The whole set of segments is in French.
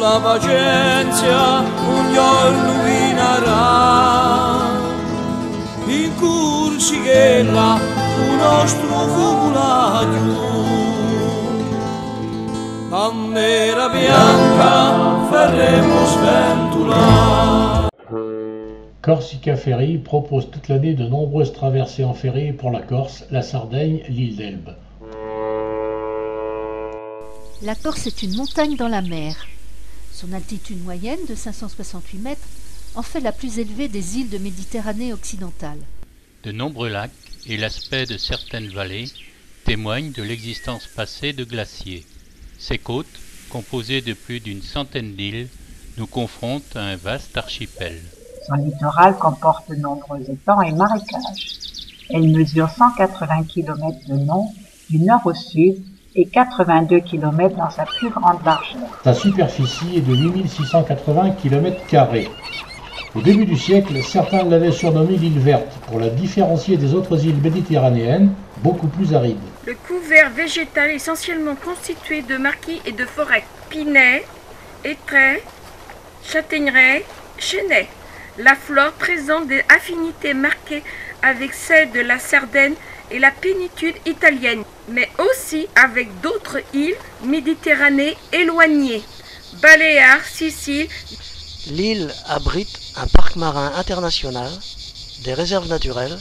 la pazienza un giorno vinarà, in cursi che là un nostro fumulaio, bandera bianca faremo sventolare. Corsica Ferry propose toute l'année de nombreuses traversées en ferry pour la Corse, la Sardaigne, l'île d'Elbe. La Corse est une montagne dans la mer. Son altitude moyenne de 568 mètres en fait la plus élevée des îles de Méditerranée occidentale. De nombreux lacs et l'aspect de certaines vallées témoignent de l'existence passée de glaciers. Ces côtes, composées de plus d'une centaine d'îles, nous confrontent à un vaste archipel. Son littoral comporte de nombreux étangs et marécages. Elle mesure 180 km de long du nord au sud et 82 km dans sa plus grande largeur. Sa superficie est de 8680 km². Au début du siècle, certains l'avaient surnommée l'île verte pour la différencier des autres îles méditerranéennes, beaucoup plus arides. Le couvert végétal est essentiellement constitué de maquis et de forêts, pinets, hêtraies, châtaigneraies, chênaies. La flore présente des affinités marquées avec celle de la Sardaigne et la péninsule italienne, mais aussi avec d'autres îles méditerranéennes éloignées, Baléares, Sicile. L'île abrite un parc marin international, des réserves naturelles,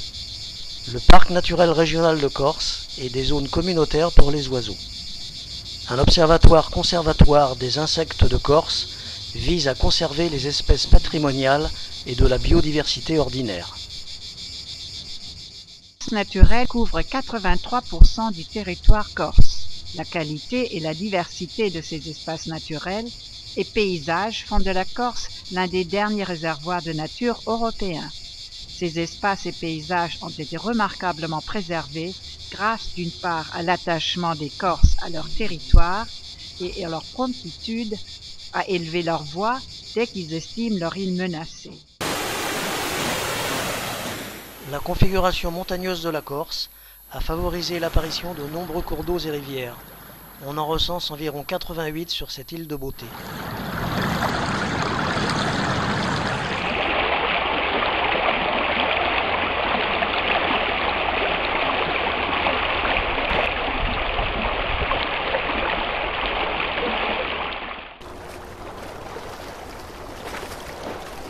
le parc naturel régional de Corse et des zones communautaires pour les oiseaux. Un observatoire-conservatoire des insectes de Corse vise à conserver les espèces patrimoniales et de la biodiversité ordinaire. Naturel couvre 83% du territoire corse. La qualité et la diversité de ces espaces naturels et paysages font de la Corse l'un des derniers réservoirs de nature européens. Ces espaces et paysages ont été remarquablement préservés grâce d'une part à l'attachement des Corses à leur territoire et à leur promptitude à élever leur voix dès qu'ils estiment leur île menacée. La configuration montagneuse de la Corse a favorisé l'apparition de nombreux cours d'eau et rivières. On en recense environ 88 sur cette île de beauté.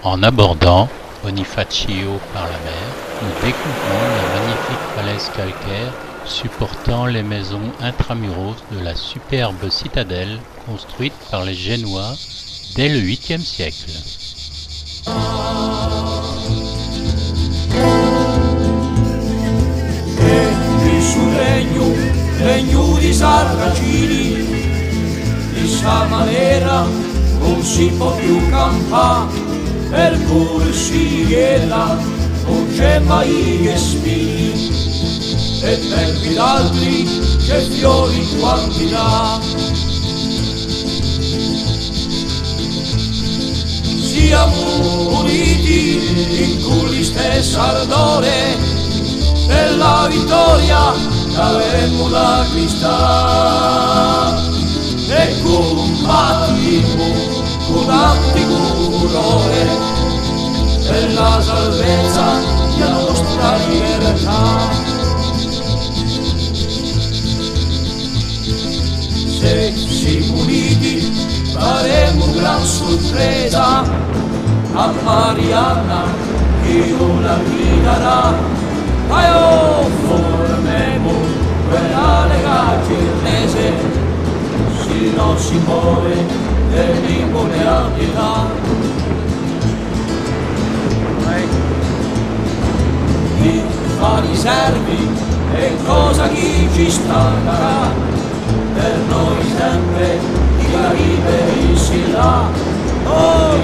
En abordant Bonifacio par la mer, nous découvrons la magnifique falaise calcaire supportant les maisons intramuros de la superbe citadelle construite par les Génois dès le 8e siècle. Regno di Sarracini, di sta maniera non si può più campare, per cui si ghela, non c'è mai che spini, e per altri c'è fiori in quantità. Siamo uniti in cui stessa ardore, per la vittoria avremo la cristà e combattimmo con anticurore per la salvezza della nostra libertà. Se siamo uniti faremo gran sorpresa a Marianna che ora guiderà. Formemo quella lega cirnese, se non si muove dell'immobiliarietà. Chi fa i servi e cosa chi ci stanca, per noi sempre di la liberi si là. Oh,